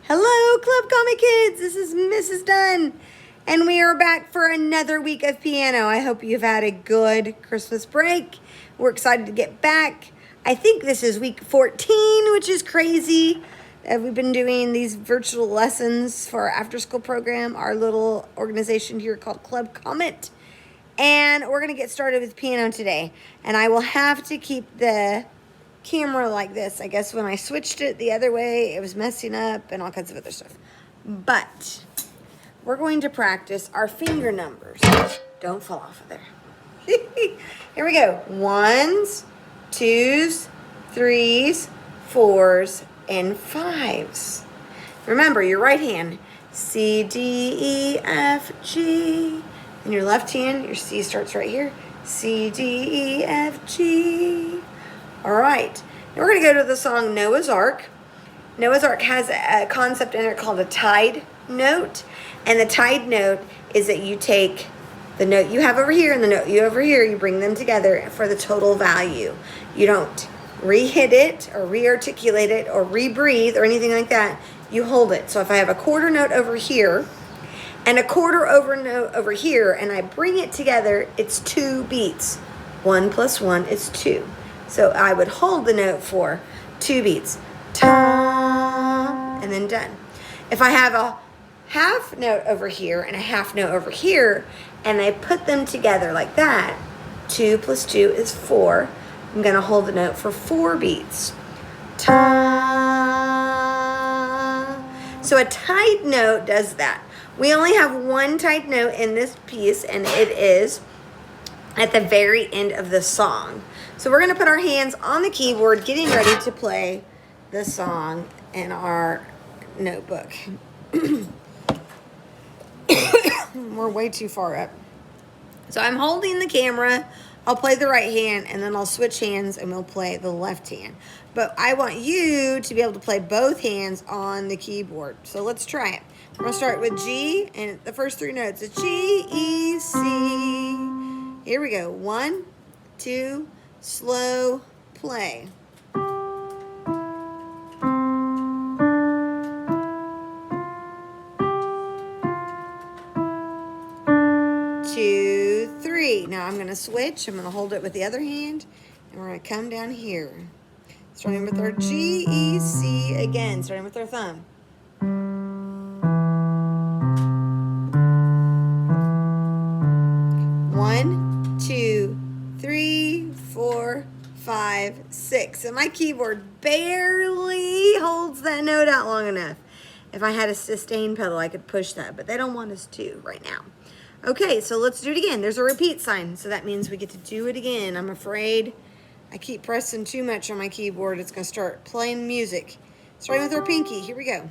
Hello, Club Comet Kids. This is Mrs. Dunn, and we are back for another week of piano. I hope you've had a good Christmas break. We're excited to get back. I think this is week 14, which is crazy. We've been doing these virtual lessons for our after-school program, our little organization here called Club Comet. And we're going to get started with piano today. And I will have to keep the camera like this. I guess when I switched it the other way, it was messing up and all kinds of other stuff. But we're going to practice our finger numbers. Don't fall off of there. Here we go. 1s, 2s, 3s, 4s, and 5s. Remember, your right hand, C, D, E, F, G. And your left hand, your C starts right here. C, D, E, F, G. All right, now we're going to go to the song Noah's Ark. Noah's Ark has a concept in it called a tied note. And the tied note is that you take the note you have over here and the note you have over here, you bring them together for the total value. You don't re-hit it or re-articulate it or re-breathe or anything like that. You hold it. So if I have a quarter note over here and a quarter note over here and I bring it together, it's 2 beats. 1 + 1 is 2. So I would hold the note for 2 beats. Ta, and then done. If I have a half note over here and a half note over here, and I put them together like that, 2 + 2 is 4. I'm going to hold the note for 4 beats. Ta. So a tied note does that. We only have one tied note in this piece, and it is at the very end of the song. So we're going to put our hands on the keyboard, getting ready to play the song in our notebook. We're way too far up. So I'm holding the camera. I'll play the right hand, and then I'll switch hands, and we'll play the left hand. But I want you to be able to play both hands on the keyboard. So let's try it. We're going to start with G, and the first 3 notes are G, E, C. Here we go. 1, 2, slow, play. 2, 3. Now I'm going to switch. I'm going to hold it with the other hand, and we're going to come down here. Starting with our G, E, C again, starting with our thumb. 1, 2, 3, 4, 5, 6. And my keyboard barely holds that note out long enough. If I had a sustain pedal, I could push that, but they don't want us to right now. Okay, so let's do it again. There's a repeat sign, so that means we get to do it again. I'm afraid I keep pressing too much on my keyboard. It's going to start playing music. Starting with our pinky. Here we go.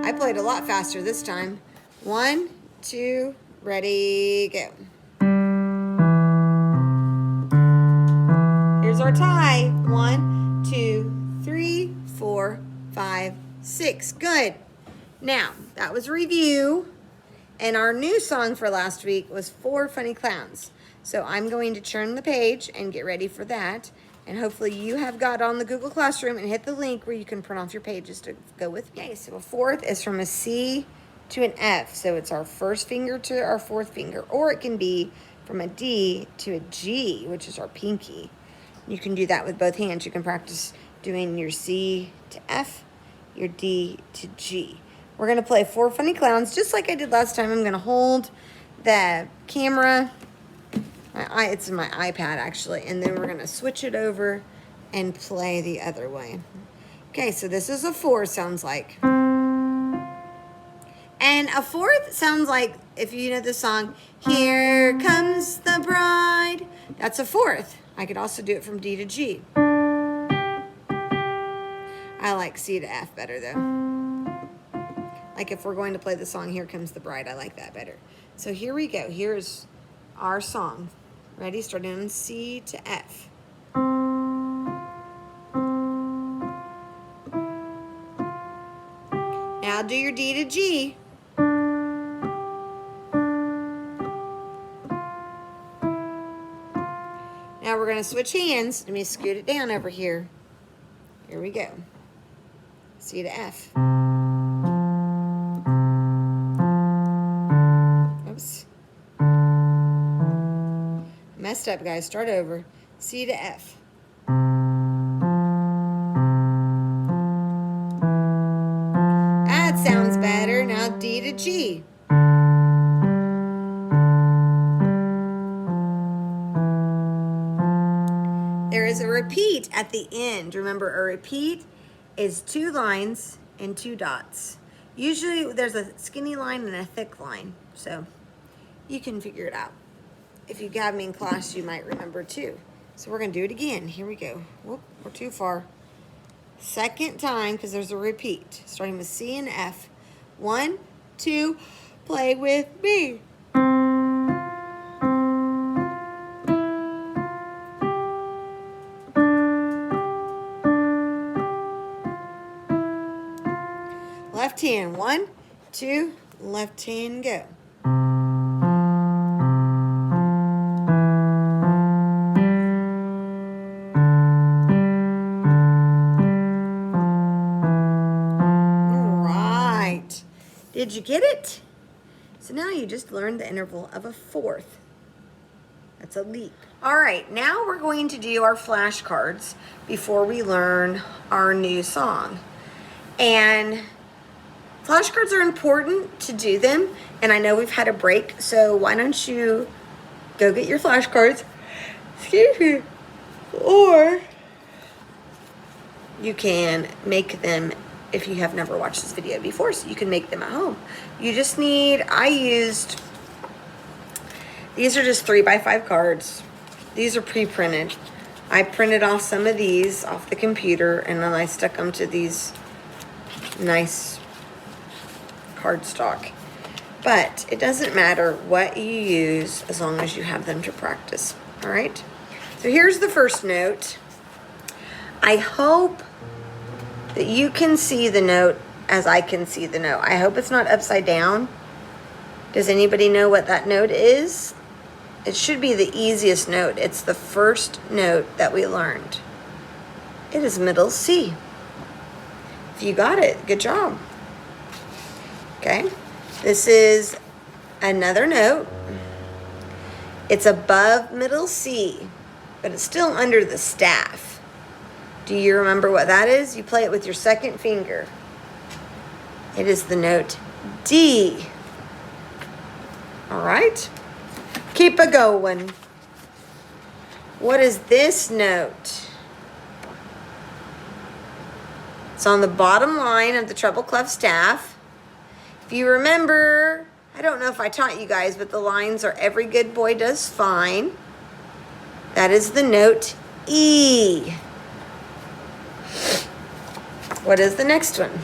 I played a lot faster this time. 1, 2, ready, go. Here's our tie. 1, 2, 3, 4, 5, 6. Good. Now, that was review. And our new song for last week was 4 Funny Clowns. So I'm going to turn the page and get ready for that. And hopefully you have got on the Google Classroom and hit the link where you can print off your pages to go with me. Okay, so a fourth is from a C to an F. So it's our first finger to our fourth finger. Or it can be from a D to a G, which is our pinky. You can do that with both hands. You can practice doing your C to F, your D to G. We're going to play 4 Funny Clowns just like I did last time. I'm going to hold the camera. It's in my iPad, actually. And then we're going to switch it over and play the other way. Okay, so this is a 4, sounds like. And a fourth sounds like, if you know the song, Here Comes the Bride. That's a fourth. I could also do it from D to G. I like C to F better, though. Like if we're going to play the song, Here Comes the Bride, I like that better. So here we go. Here's our song. Ready? Starting on C to F. Now do your D to G. to switch hands. Let me scoot it down over here. Here we go. C to F. Oops. Messed up, guys. Start over. C to F. That sounds better. Now D to G. There is a repeat at the end. Remember, a repeat is 2 lines and 2 dots. Usually there's a skinny line and a thick line, so you can figure it out. If you have me in class, you might remember too. So we're gonna do it again. Here we go. Whoop, we're too far. Second time, because there's a repeat. Starting with C and F. 1, 2, play with me. Left hand, 1, 2, left hand, go. All right. Did you get it? So now you just learned the interval of a fourth. That's a leap. All right, now we're going to do our flashcards before we learn our new song. And flashcards are important to do them, and I know we've had a break, so why don't you go get your flashcards, excuse me, or you can make them if you have never watched this video before, so you can make them at home. You just need, these are just 3x5 cards. These are pre-printed. I printed off some of these off the computer, and then I stuck them to these nice cardstock. But it doesn't matter what you use as long as you have them to practice. All right, so here's the first note. I hope that you can see the note as I can see the note. I hope it's not upside down. Does anybody know what that note is? It should be the easiest note. It's the first note that we learned. It is middle C. If you got it, good job. Okay, this is another note. It's above middle C, but it's still under the staff. Do you remember what that is? You play it with your second finger. It is the note D. All right, keep it going. What is this note? It's on the bottom line of the treble clef staff. If you remember, I don't know if I taught you guys, but the lines are every good boy does fine. That is the note E. What is the next one?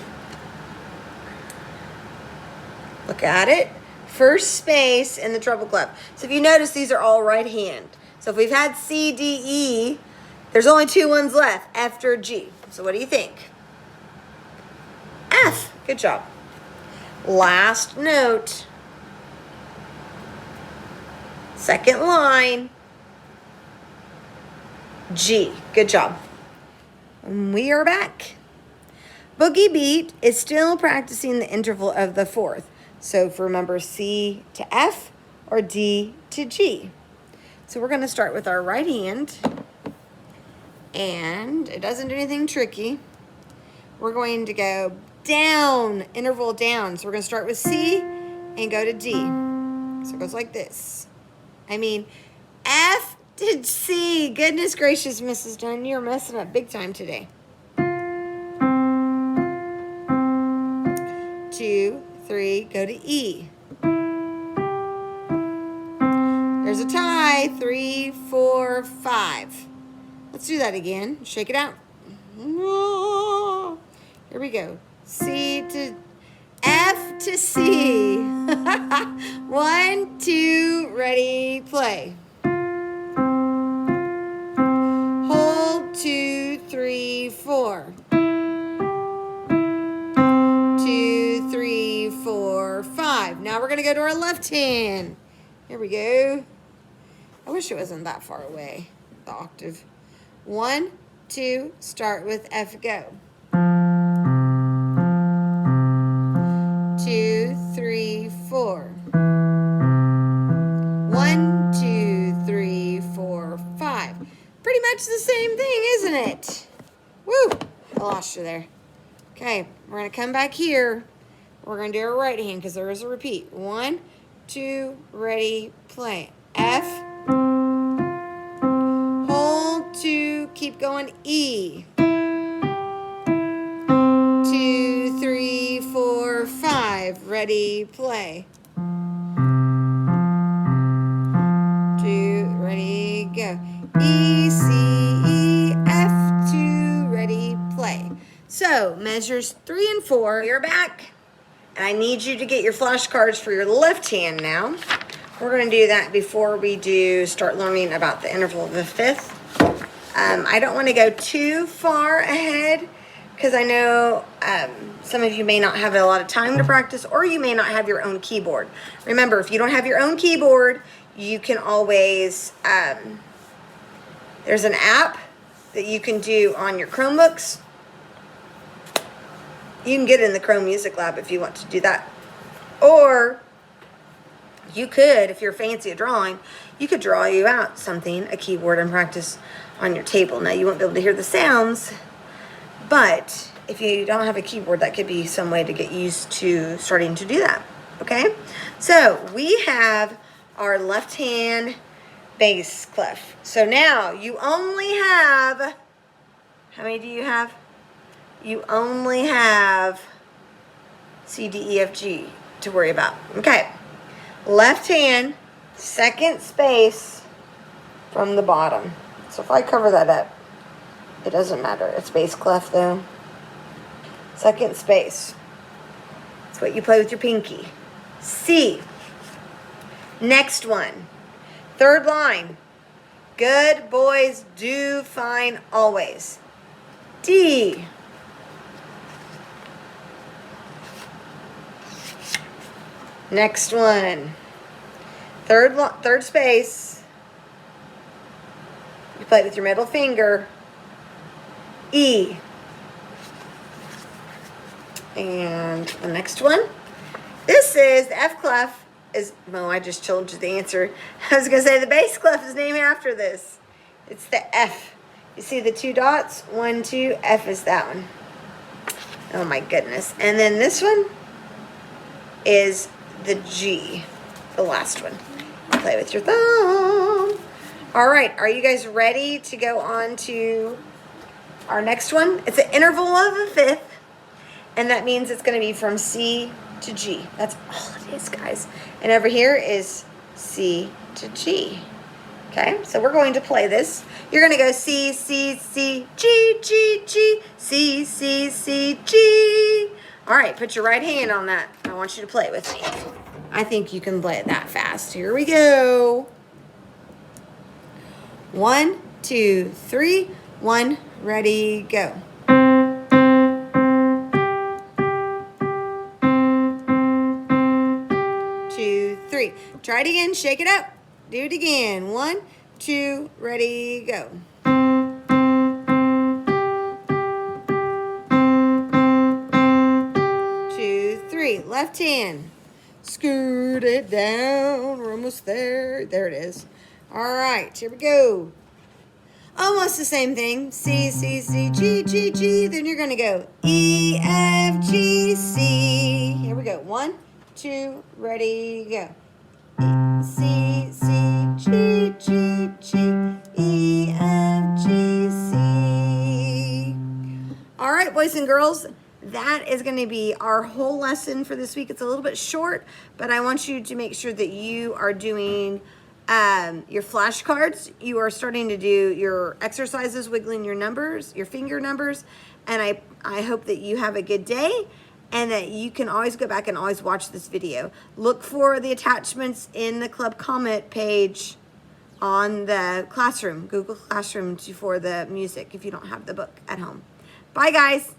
Look at it. First space in the treble clef. So if you notice, these are all right hand. So if we've had C, D, E, there's only 2 ones left, F or G. So what do you think? F. Good job. Last note. Second line. G. Good job. We are back. Boogie Beat is still practicing the interval of the fourth. So if remember, C to F or D to G. So we're going to start with our right hand. And it doesn't do anything tricky. We're going to go down, interval down. So we're going to start with C and go to D. So it goes like this. F to C. Goodness gracious, Mrs. Dunn, you're messing up big time today. 2, 3, go to E. There's a tie. 3, 4, 5. Let's do that again. Shake it out. Here we go. C to F to C. 1, 2, ready, play. Hold 2, 3, 4. 2, 3, 4, 5. Now we're going to go to our left hand. Here we go. I wish it wasn't that far away. the octave. 1, 2, start with F, go. 2, 3, 4. 1, 2, 3, 4, 5. Pretty much the same thing, isn't it? Woo! I lost you there. Okay, we're going to come back here. We're going to do our right hand because there is a repeat. 1, 2, ready, play. F. Hold, 2, keep going, E. 2, 3, 4, 5. Ready, play. 2, ready, go. E, C, E, F, 2, ready, play. So, measures 3 and 4. You're back. And I need you to get your flashcards for your left hand now. We're going to do that before we start learning about the interval of the fifth. I don't want to go too far ahead because I know some of you may not have a lot of time to practice, or you may not have your own keyboard. Remember, if you don't have your own keyboard, you can always, there's an app that you can do on your Chromebooks. You can get in the Chrome Music Lab if you want to do that. Or you could, if you're fancy at drawing, you could draw you out something, a keyboard, and practice on your table. Now, you won't be able to hear the sounds, but if you don't have a keyboard, that could be some way to get used to starting to do that, okay? So we have our left hand bass clef. So now you only have, how many do you have? You only have C, D, E, F, G to worry about. Okay. Left hand, second space from the bottom. So if I cover that up, it doesn't matter. It's bass clef though. Second space. That's what you play with your pinky. C. Next one. Third line. Good boys do fine always. D. Next one. Third space. You play it with your middle finger. E. And the next one. This is the F clef. No, I just told you the answer. I was going to say the bass clef is named after this. It's the F. You see the 2 dots? 1, 2. F is that one. Oh my goodness. And then this one is the G, the last one. Play with your thumb. All right, are you guys ready to go on to our next one? It's an interval of a fifth, and that means it's going to be from C to G. That's all it is, guys. And over here is C to G. Okay, so we're going to play this. You're going to go C, C, C, G, G, G, C, C, C, G. All right, put your right hand on that. I want you to play it with me. I think you can play it that fast. Here we go. 1, 2, 3. 1, ready, go. 2, 3. Try it again. Shake it up. Do it again. 1, 2, ready, go. 2, 3. Left hand. Scoot it down. We're almost there. There it is. All right. Here we go. Almost the same thing. C, C, C, G, G, G. Then you're going to go E, F, G, C. Here we go. 1, 2, ready, go. E, C, C, G, G, G, E, F, G, C. All right, boys and girls. That is going to be our whole lesson for this week. It's a little bit short, but I want you to make sure that you are doing your flashcards. You are starting to do your exercises, wiggling your numbers, your finger numbers, and I hope that you have a good day and that you can always go back and always watch this video. Look for the attachments in the Club Comet page on the Classroom, Google Classroom for the music if you don't have the book at home. Bye, guys.